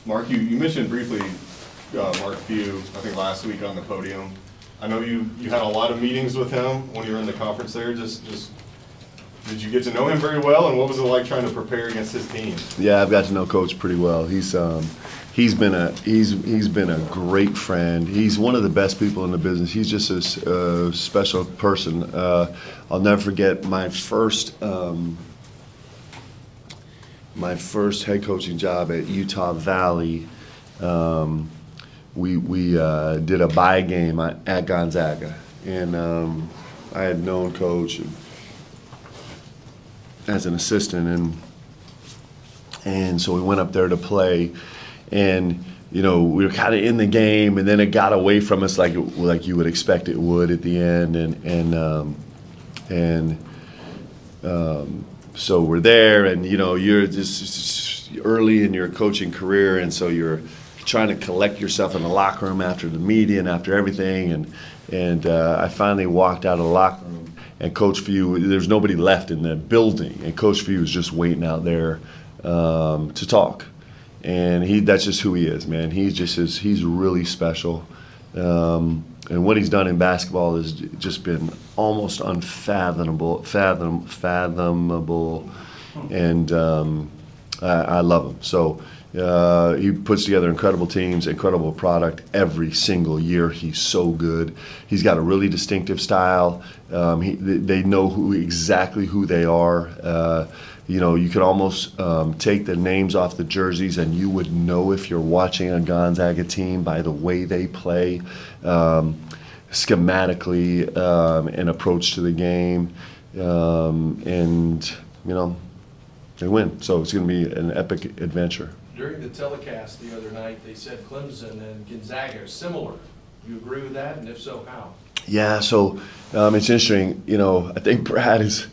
Mark, you mentioned briefly Mark Few, I think last week on the podium. I know you had a lot of meetings with him when you were in the conference there. Just did you get to know him very well, and what was it like trying to prepare against his team? Yeah, I've got to know Coach pretty well. He's been a great friend. He's one of the best people in the business. He's just a special person. I'll never forget my first head coaching job at Utah Valley. We did a bye game at Gonzaga, and I had known Coach as an assistant, and so we went up there to play, and we were kind of in the game, and then it got away from us like you would expect it would at the end, and so we're there, and you're just early in your coaching career, and so you're trying to collect yourself in the locker room after the media and after everything, and I finally walked out of the locker room. And Coach Few, there's nobody left in the building, and Coach Few was just waiting out there to talk. And that's just who he is, man. He's really special. And what he's done in basketball has just been almost unfathomable, fathomable, and I love him. So he puts together incredible teams, incredible product every single year. He's so good. He's got a really distinctive style. They know exactly who they are. You could almost take the names off the jerseys, and you would know if you're watching a Gonzaga team by the way they play, schematically, and approach to the game, and they win. So it's going to be an epic adventure. During the telecast the other night, they said Clemson and Gonzaga are similar. Do you agree with that, and if so, how? Yeah, so it's interesting. I think Brad and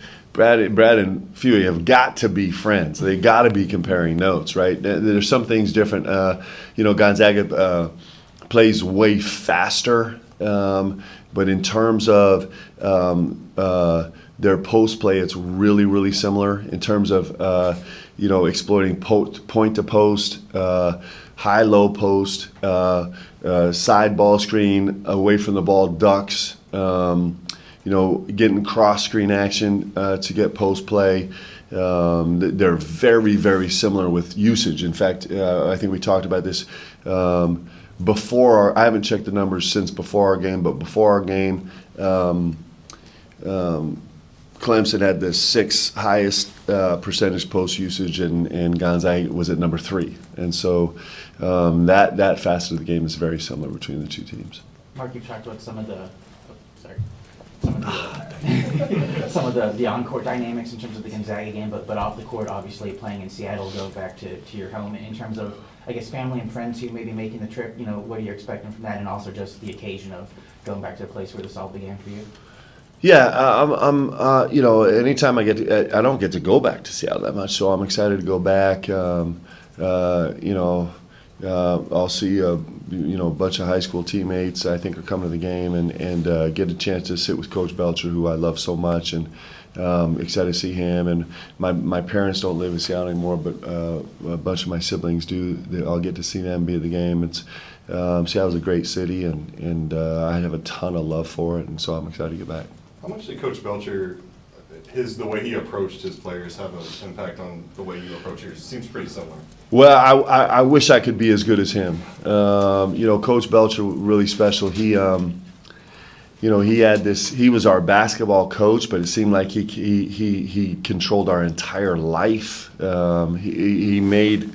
Fewy have got to be friends. They got to be comparing notes, right? There's some things different. Gonzaga plays way faster, but in terms of their post play, it's really, really similar in terms of exploiting point to post, high-low post, side ball screen, away from the ball ducks, getting cross-screen action to get post play. They're very, very similar with usage. In fact, I think we talked about this before. I haven't checked the numbers since before our game, but before our game, Clemson had the sixth highest percentage post usage, and Gonzaga was at number 3. And so that facet of the game is very similar between the two teams. Mark, you've talked about some of the on-court dynamics in terms of the Gonzaga game, but off the court, obviously playing in Seattle, go back to your home. In terms of, I guess, family and friends who may be making the trip, what are you expecting from that, and also just the occasion of going back to a place where this all began for you? Yeah, I'm anytime I don't get to go back to Seattle that much, so I'm excited to go back. I'll see a bunch of high school teammates I think are coming to the game, and get a chance to sit with Coach Belcher, who I love so much, and excited to see him. And my parents don't live in Seattle anymore, but a bunch of my siblings do. I'll get to see them be at the game. Seattle's a great city, and I have a ton of love for it, and so I'm excited to get back. How much did Coach Belcher, the way he approached his players, have an impact on the way you approach yours? It seems pretty similar. Well, I wish I could be as good as him. Coach Belcher, really special. He had this. He was our basketball coach, but it seemed like he controlled our entire life. He made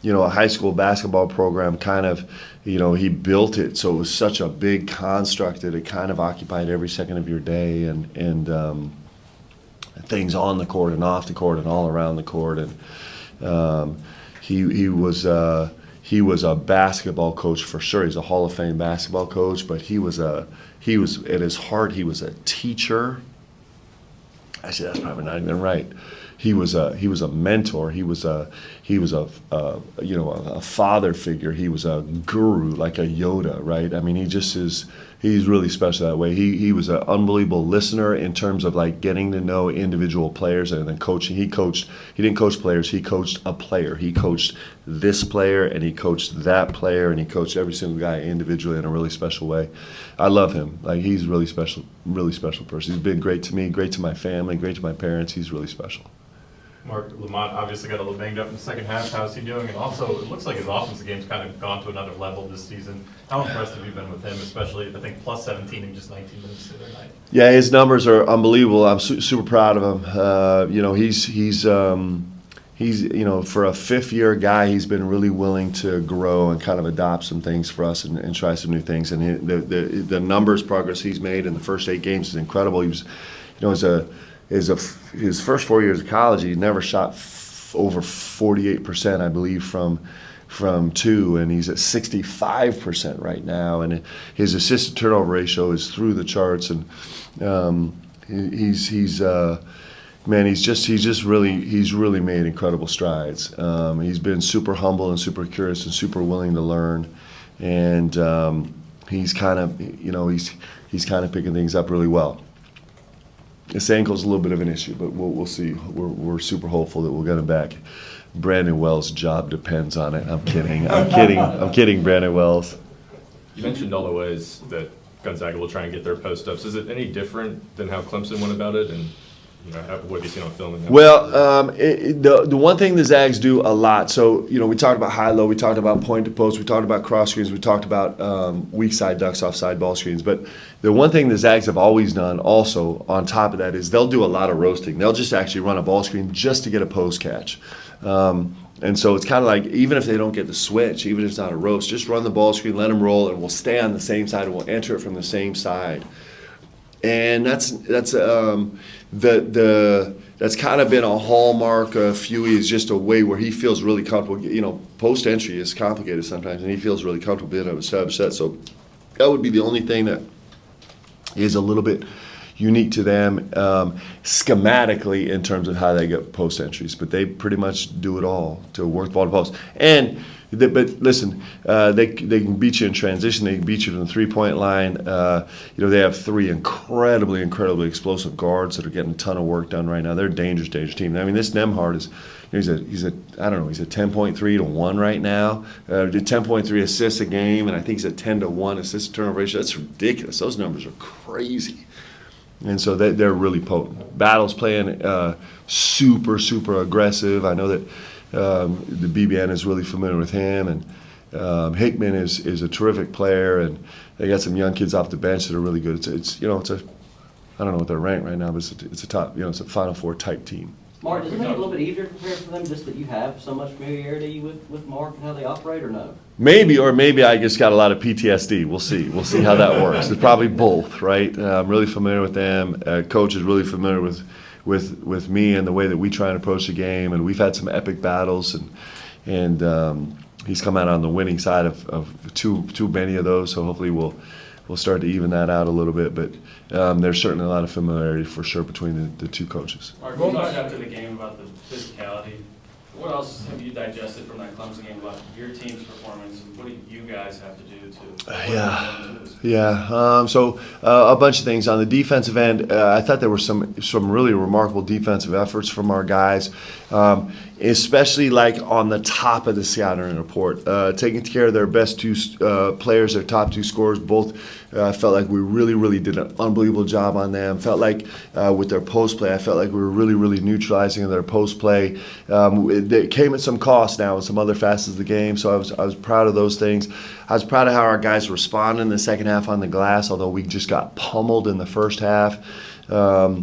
a high school basketball program kind of. He built it so it was such a big construct that it kind of occupied every second of your day, and things on the court and off the court and all around the court. And he was a basketball coach for sure. He's a Hall of Fame basketball coach, but he was at his heart, he was a teacher. Actually, that's probably not even right. He was a mentor. He he was a father figure. He was a guru, like a Yoda, right? I mean, he just is. He's really special that way. He was an unbelievable listener in terms of like getting to know individual players and then coaching. He didn't coach players. He coached a player. He coached this player and he coached that player and he coached every single guy individually in a really special way. I love him. Like he's really special person. He's been great to me, great to my family, great to my parents. He's really special. Mark, Lamont obviously got a little banged up in the second half. How's he doing? And also, it looks like his offensive game's kind of gone to another level this season. How impressed have you been with him, especially, I think, plus 17 in just 19 minutes the other night? Yeah, his numbers are unbelievable. I'm super proud of him. He's for a fifth-year guy, he's been really willing to grow and kind of adopt some things for us and try some new things. And the numbers progress he's made in the first 8 games is incredible. He was, his first 4 years of college, he never shot over 48%, I believe, from 2, and he's at 65% right now. And his assist to turnover ratio is through the charts. And he's really made incredible strides. He's been super humble and super curious and super willing to learn. And he's kind of picking things up really well. His ankle's a little bit of an issue, but we'll see. We're super hopeful that we'll get him back. Brandon Wells' job depends on it. I'm kidding, Brandon Wells. You mentioned all the ways that Gonzaga will try and get their post-ups. Is it any different than how Clemson went about it? And what have you seen on film? Well, the one thing the Zags do a lot, so, we talked about high-low, we talked about point-to-post, we talked about cross screens, we talked about weak side ducks, offside ball screens, but the one thing the Zags have always done also on top of that is they'll do a lot of roasting. They'll just actually run a ball screen just to get a post catch. And so it's kind of like, even if they don't get the switch, even if it's not a roast, just run the ball screen, let them roll, and we'll stay on the same side and we'll enter it from the same side. And that's kind of been a hallmark of Huey, is just a way where he feels really comfortable. Post entry is complicated sometimes, and he feels really comfortable being able to sub set. So that would be the only thing that is a little bit unique to them schematically in terms of how they get post entries, but they pretty much do it all to work the ball to post. But listen, they can beat you in transition. They can beat you from the 3-point line. They have 3 incredibly explosive guards that are getting a ton of work done right now. They're a dangerous team. I mean, this Nembhard is, he's a 10.3 to 1 right now. Did 10.3 assists a game, and I think he's a 10 to 1 assist to turnover ratio. That's ridiculous. Those numbers are crazy. And so they're really potent. Battle's playing super aggressive. I know that the BBN is really familiar with him, and Hickman is a terrific player, and they got some young kids off the bench that are really good. It's I don't know what they're ranked right now, but it's a top, it's a Final Four type team. Mark, does it make it a little bit easier to prepare for them, just that you have so much familiarity with Mark and how they operate, or no? Maybe I just got a lot of PTSD. We'll see how that works. It's probably both, right? I'm really familiar with them. Coach is really familiar with me and the way that we try and approach the game, and we've had some epic battles, and he's come out on the winning side of too many of those. So hopefully we'll start to even that out a little bit. But there's certainly a lot of familiarity for sure between the two coaches. Mark, you talked after the game about the physicality. What else have you digested from that Clemson game about your team's performance, and what do you guys have to do to So a bunch of things. On the defensive end, I thought there were some really remarkable defensive efforts from our guys, especially like on the top of the scouting report, taking care of their best 2 players, their top 2 scorers. Both felt like we really did an unbelievable job on them. Felt like with their post play, I felt like we were really neutralizing their post play. It came at some cost now in some other facets of the game, so I was proud of those things. I was proud of how our guys responded in the second half on the glass, although we just got pummeled in the first half. So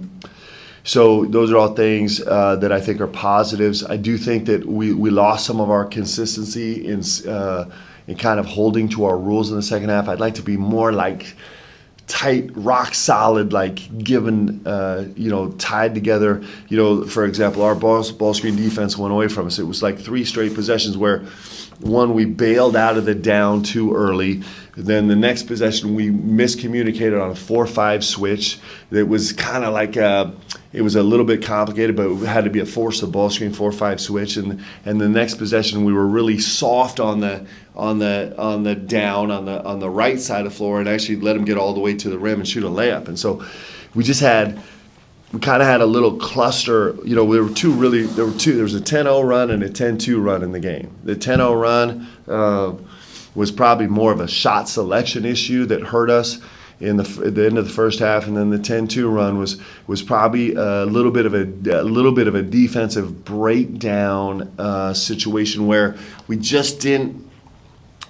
those are all things that I think are positives. I do think that we lost some of our consistency in kind of holding to our rules in the second half. I'd like to be more like tight, rock solid, like given, tied together. For example, our ball screen defense went away from us. It was like 3 straight possessions where one, we bailed out of the down too early. Then the next possession, we miscommunicated on a 4-5 switch. It was kind of like it was a little bit complicated, but it had to be a force of ball screen 4-5 switch. And the next possession, we were really soft on the down on the right side of the floor, and actually let him get all the way to the rim and shoot a layup. And so we kind of had a little cluster. You know, there was a 10-0 run and a 10-2 run in the game. The 10-0 run was probably more of a shot selection issue that hurt us at the end of the first half, and then the 10-2 run was probably a little bit of a defensive breakdown situation where we just didn't.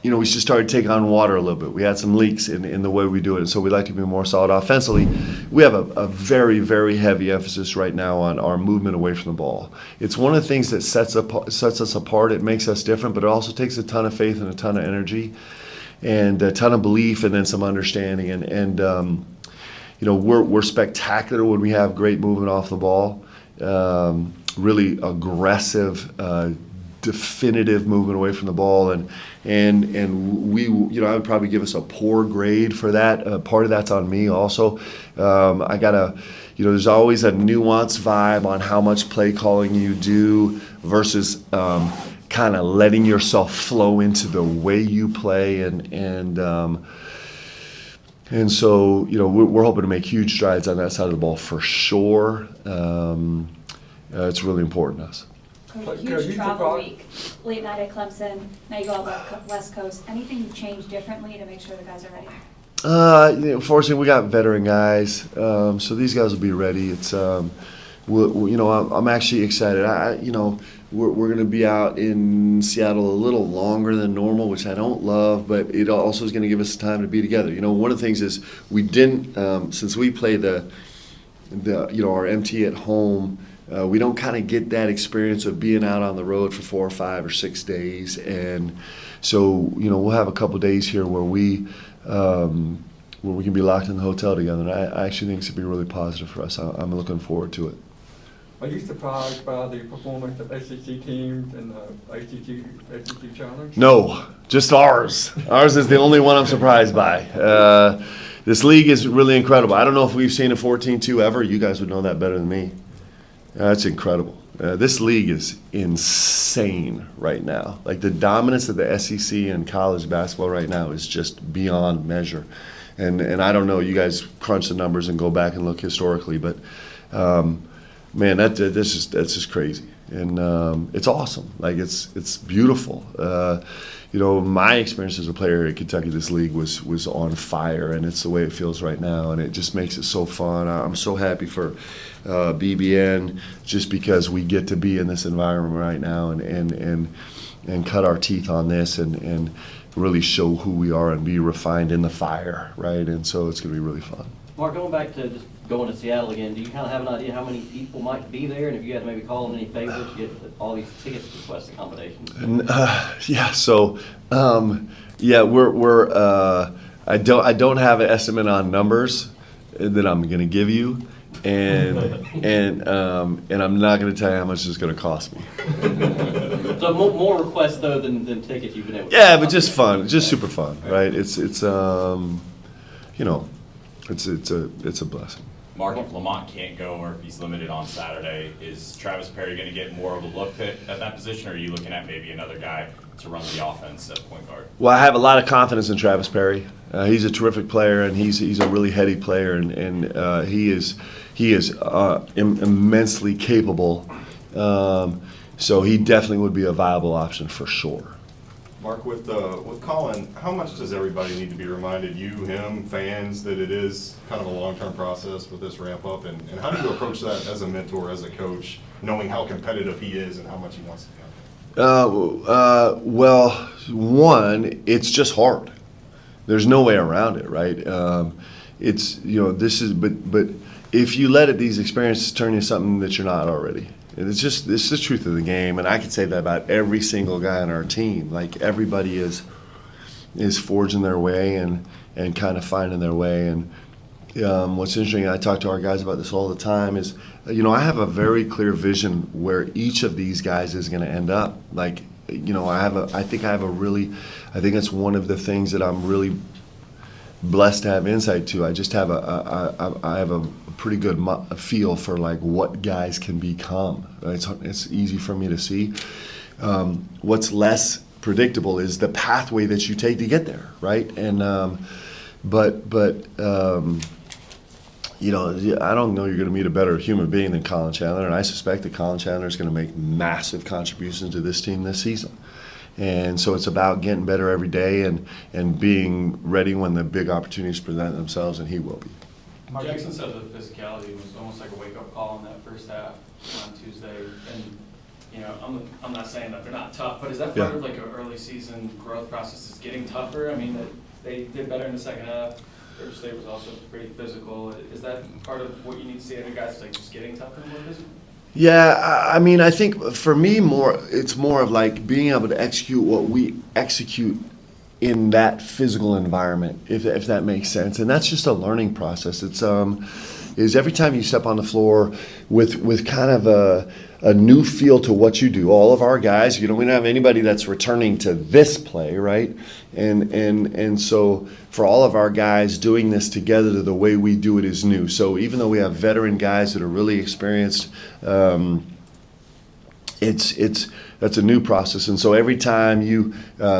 You know, we just started to take on water a little bit. We had some leaks in the way we do it, and so we'd like to be more solid offensively. We have a very, very heavy emphasis right now on our movement away from the ball. It's one of the things that sets us apart. It makes us different, but it also takes a ton of faith and a ton of energy and a ton of belief and then some understanding. And you know, we're spectacular when we have great movement off the ball, really aggressive, definitive movement away from the ball, and we, you know, I would probably give us a poor grade for that. Part of that's on me also. I gotta, you know, there's always a nuanced vibe on how much play calling you do versus kind of letting yourself flow into the way you play, and so, you know, we're hoping to make huge strides on that side of the ball for sure. It's really important to us. Huge travel week, late night at Clemson, now you go out West Coast. Anything changed differently to make sure the guys are ready? You know, fortunately, we got veteran guys, so these guys will be ready. It's, you know, I'm actually excited. You know, we're going to be out in Seattle a little longer than normal, which I don't love, but it also is going to give us time to be together. You know, one of the things is we didn't, since we play the you know, our MT at home. We don't kind of get that experience of being out on the road for 4 or 5 or 6 days, and so, you know, we'll have a couple days here where we can be locked in the hotel together, and I actually think it's going to be really positive for us. I'm looking forward to it. Are you surprised by the performance of SEC teams in the SEC Challenge? No, just ours. Ours is the only one I'm surprised by. This league is really incredible. I don't know if we've seen a 14-2 ever. You guys would know that better than me. That's incredible. This league is insane right now. Like, the dominance of the SEC in college basketball right now is just beyond measure. And I don't know, you guys crunch the numbers and go back and look historically, but man, that's just crazy. And it's awesome. Like, it's beautiful. You know, my experience as a player at Kentucky, this league was on fire, and it's the way it feels right now, and it just makes it so fun. I'm so happy for BBN, just because we get to be in this environment right now and cut our teeth on this and really show who we are and be refined in the fire, right? And so it's going to be really fun. Mark, going back to just going to Seattle again, do you kind of have an idea how many people might be there, and if you had to maybe call them any favors to get all these tickets request accommodations? Yeah. So we're I don't have an estimate on numbers that I'm going to give you, and I'm not going to tell you how much it's going to cost me. So more requests though than tickets you've been able to. Yeah, but just fun, just super fun, right? It's you know, it's a blessing. Mark, if Lamont can't go or if he's limited on Saturday, is Travis Perry going to get more of a look at that position, or are you looking at maybe another guy to run the offense at point guard? Well, I have a lot of confidence in Travis Perry. He's a terrific player, and he's a really heady player, and he is immensely capable. So he definitely would be a viable option for sure. Mark, with Colin, how much does everybody need to be reminded, you, him, fans, that it is kind of a long-term process with this ramp up, and how do you approach that as a mentor, as a coach, knowing how competitive he is and how much he wants to go? Well, one, it's just hard. There's no way around it, right? It's, you know, this is, but if you let these experiences turn into something that you're not already. It's the truth of the game, and I could say that about every single guy on our team. Like, everybody is forging their way and kind of finding their way. And what's interesting, I talk to our guys about this all the time, is, you know, I have a very clear vision where each of these guys is going to end up. Like, I think it's one of the things that I'm really blessed to have insight to. I just have I have a pretty good feel for like what guys can become. It's easy for me to see. What's less predictable is the pathway that you take to get there, right? And I don't know you're going to meet a better human being than Colin Chandler, and I suspect that Colin Chandler is going to make massive contributions to this team this season. And so it's about getting better every day and being ready when the big opportunities present themselves, and he will be. Jackson said the physicality was almost like a wake-up call in that first half on Tuesday. And, I'm not saying that they're not tough, but is that part of like an early season growth process is getting tougher? I mean, they did better in the second half. Georgia State was also pretty physical. Is that part of what you need to see out of guys, like just getting tougher and more physical? Yeah, I mean, I think for me, it's more of like being able to execute what we execute in that physical environment, if that makes sense. And that's just a learning process. It's is every time you step on the floor with kind of a new feel to what you do. All of our guys, we don't have anybody that's returning to this play, right? And so for all of our guys, doing this together the way we do it is new. So even though we have veteran guys that are really experienced, that's a new process. And so every time you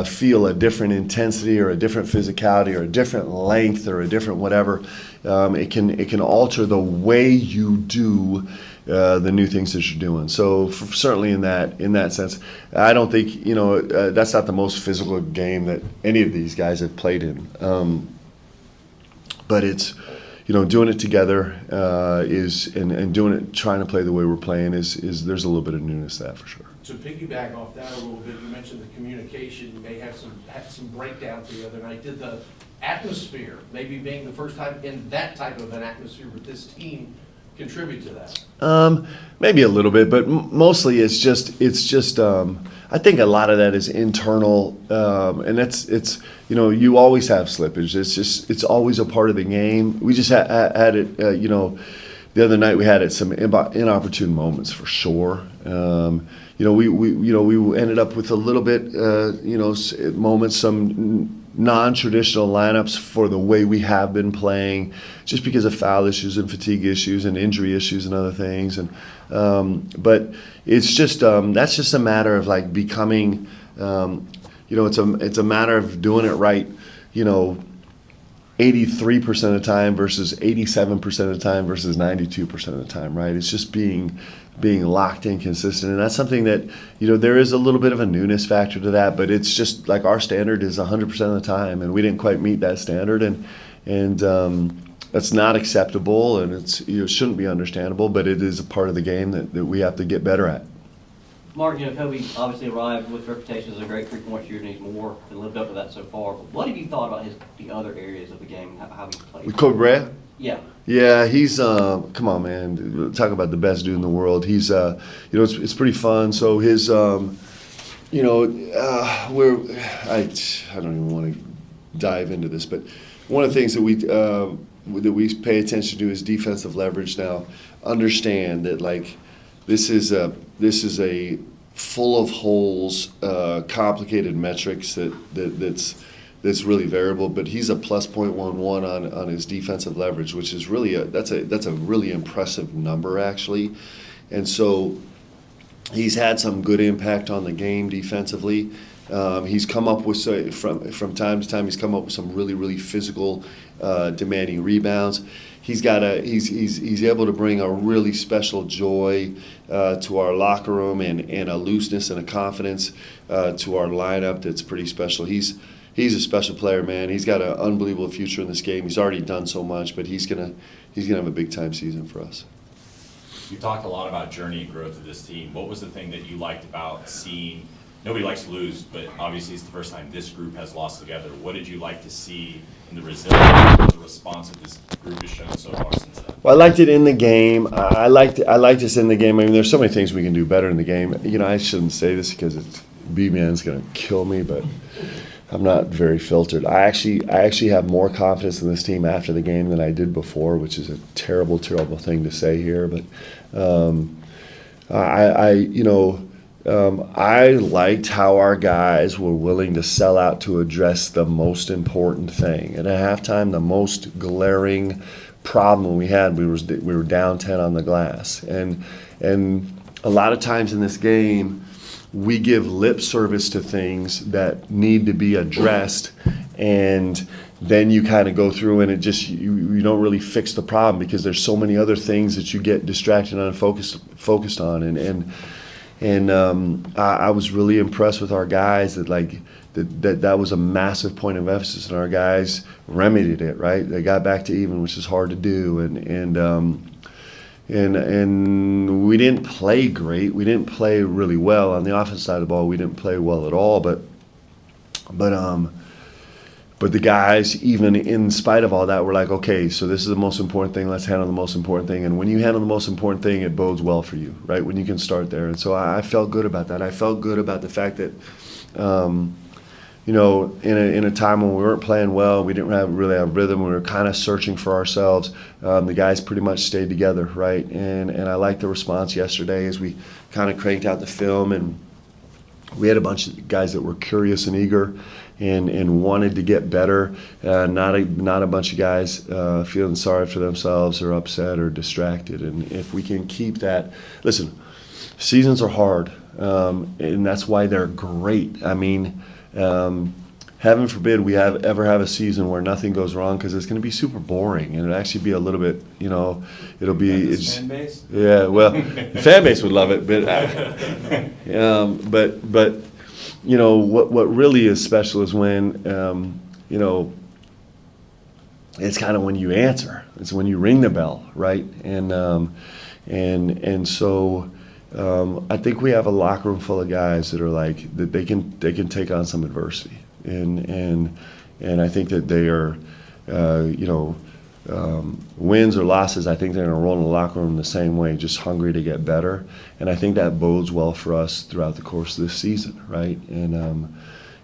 feel a different intensity or a different physicality or a different length or a different whatever, it can alter the way you do the new things that you're doing. So certainly in that sense, I don't think that's not the most physical game that any of these guys have played in. But it's doing it together and doing it, trying to play the way we're playing is there's a little bit of newness to that for sure. To piggyback off that a little bit, you mentioned the communication. You may have some breakdowns the other night. Did the atmosphere, maybe being the first time in that type of an atmosphere with this team, contribute to that? Maybe a little bit, but mostly it's just I think a lot of that is internal, and it's you always have slippage. It's always a part of the game. We just had it, the other night we had it some inopportune moments for sure. We ended up with a little bit, moments, some non-traditional lineups for the way we have been playing, just because of foul issues and fatigue issues and injury issues and other things. And but it's just that's just a matter of like becoming, it's a matter of doing it right, 83% of the time versus 87% of the time versus 92% of the time, right? It's just being locked in, consistent, and that's something that there is a little bit of a newness factor to that, but it's just like our standard is 100% of the time, and we didn't quite meet that standard, and that's not acceptable, and it shouldn't be understandable, but it is a part of the game that we have to get better at. Mark, Kobe obviously arrived with reputation as a great three-point shooter, and he's more than lived up to that so far. But what have you thought about the other areas of the game, how he's played? With Kobe Bryant? Yeah. Yeah, he's come on, man. Talk about the best dude in the world. He's it's pretty fun. So his I don't even want to dive into this, but one of the things that we pay attention to is defensive leverage. Now, understand that like this is a full of holes, complicated metrics that's really variable, but he's a plus 0.11 on his defensive leverage, which is really that's a really impressive number actually. And so he's had some good impact on the game defensively. He's come up with from time to time he's come up with some really, really physical, demanding rebounds. He's able to bring a really special joy to our locker room and a looseness and a confidence to our lineup that's pretty special. He's a special player, man. He's got an unbelievable future in this game. He's already done so much, but he's gonna have a big time season for us. You talked a lot about journey and growth of this team. What was the thing that you liked about seeing? Nobody likes to lose, but obviously it's the first time this group has lost together. What did you like to see in the resilience, the response that this group has shown so far since then? Well, I liked it in the game. I liked us in the game. I mean, there's so many things we can do better in the game. I shouldn't say this because B-Man's going to kill me, but I'm not very filtered. I actually have more confidence in this team after the game than I did before, which is a terrible, terrible thing to say here. But I liked how our guys were willing to sell out to address the most important thing. And at halftime, the most glaring problem we had, we were down 10 on the glass. And a lot of times in this game, we give lip service to things that need to be addressed, and then you kind of go through and it just you don't really fix the problem because there's so many other things that you get distracted on and focused on. And I was really impressed with our guys that was a massive point of emphasis, and our guys remedied it, right? They got back to even, which is hard to do, and we didn't play great. We didn't play really well on the offense side of the ball. We didn't play well at all, but the guys, even in spite of all that, were like, okay, so this is the most important thing. Let's handle the most important thing. And when you handle the most important thing, it bodes well for you, right? When you can start there. And so I felt good about that. I felt good about the fact that, in a time when we weren't playing well, we didn't really have rhythm. We were kind of searching for ourselves. The guys pretty much stayed together, right? And I liked the response yesterday as we kind of cranked out the film, and we had a bunch of guys that were curious and eager and wanted to get better. Not a bunch of guys feeling sorry for themselves or upset or distracted. And if we can keep that, listen, seasons are hard, and that's why they're great. I mean, heaven forbid we ever have a season where nothing goes wrong, because it's going to be super boring, and it'll actually be a little bit, it'll be. It's, fan base? Yeah, well, the fan base would love it, but what really is special is when, it's kind of when you answer. It's when you ring the bell, right? And so I think we have a locker room full of guys that are like that they can take on some adversity, and I think that they are, wins or losses, I think they're going to roll in the locker room the same way, just hungry to get better. And I think that bodes well for us throughout the course of this season, right?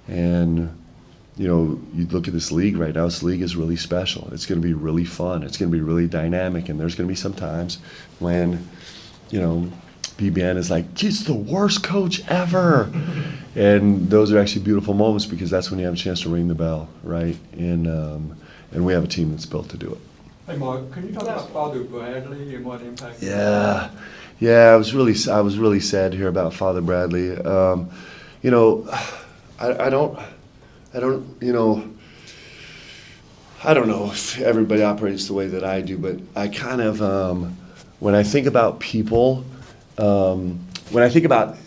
And you look at this league right now. This league is really special. It's going to be really fun. It's going to be really dynamic. And there's going to be some times when, BBN is like, he's the worst coach ever. And those are actually beautiful moments, because that's when you have a chance to ring the bell, right? And we have a team that's built to do it. Hey Mark, can you talk about Father Bradley and what impact? Yeah, I was really sad to hear about Father Bradley. I don't know if everybody operates the way that I do, but I kind of, when I think about people, when I think about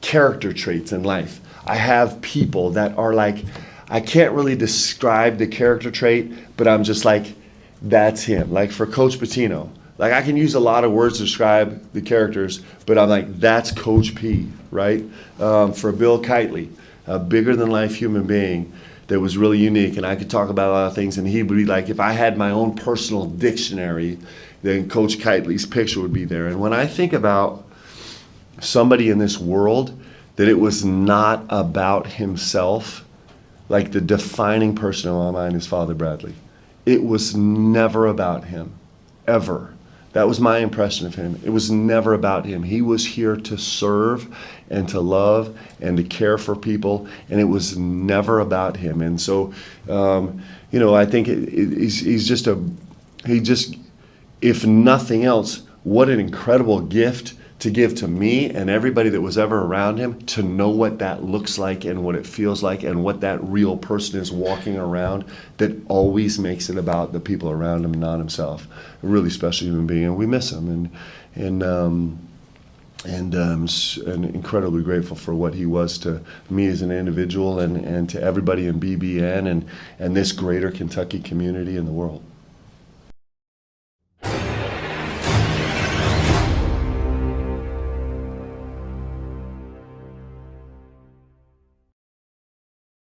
character traits in life, I have people that are like, I can't really describe the character trait, but I'm just like, that's him. Like for Coach Pitino, like I can use a lot of words to describe the characters, but I'm like, that's Coach P, right? For Bill Kitely, a bigger than life human being that was really unique, and I could talk about a lot of things, and he would be like, if I had my own personal dictionary, then Coach Kitely's picture would be there. And when I think about somebody in this world that it was not about himself, like the defining person in my mind is Father Bradley. It was never about him, ever. That was my impression of him. It was never about him. He was here to serve and to love and to care for people, and it was never about him. And so, I think he's just if nothing else, what an incredible gift to give to me and everybody that was ever around him, to know what that looks like and what it feels like and what that real person is walking around, that always makes it about the people around him, not himself. A really special human being, and we miss him, and incredibly grateful for what he was to me as an individual and to everybody in BBN and this greater Kentucky community in the world.